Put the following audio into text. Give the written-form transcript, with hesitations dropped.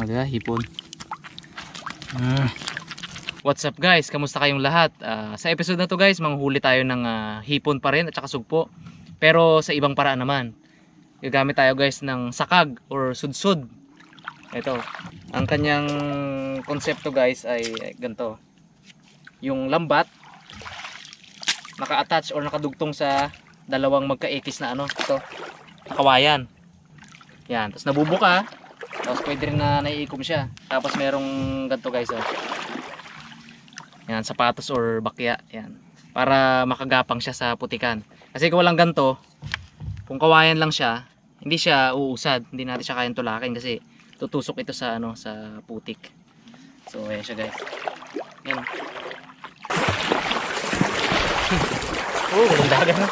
Diba? Hipon. What's up guys? Kamusta kayong lahat? Sa episode na to guys, manghuli tayo ng hipon pa rin at saka sugpo. Pero sa ibang paraan naman. Gagamit tayo guys ng sakag or sudsud. Ito. Ang kanyang konsepto guys ay ganito. Yung lambat naka-attach or nakadugtong sa dalawang magkaekis na ano, ito, nakawayan. Yan, tapos nabubuka, tapos pwede rin na naiikom siya. Tapos merong ganito guys, oh. Yan, sapatos or bakya, yan. Para makagapang siya sa putikan. Kasi kung walang ganito, kung kawayan lang siya, hindi siya uusad, hindi natin siya kayang tulakin kasi tutusok ito sa ano, sa putik. So, ayan siya guys. Yan. Oh, walang dagat na.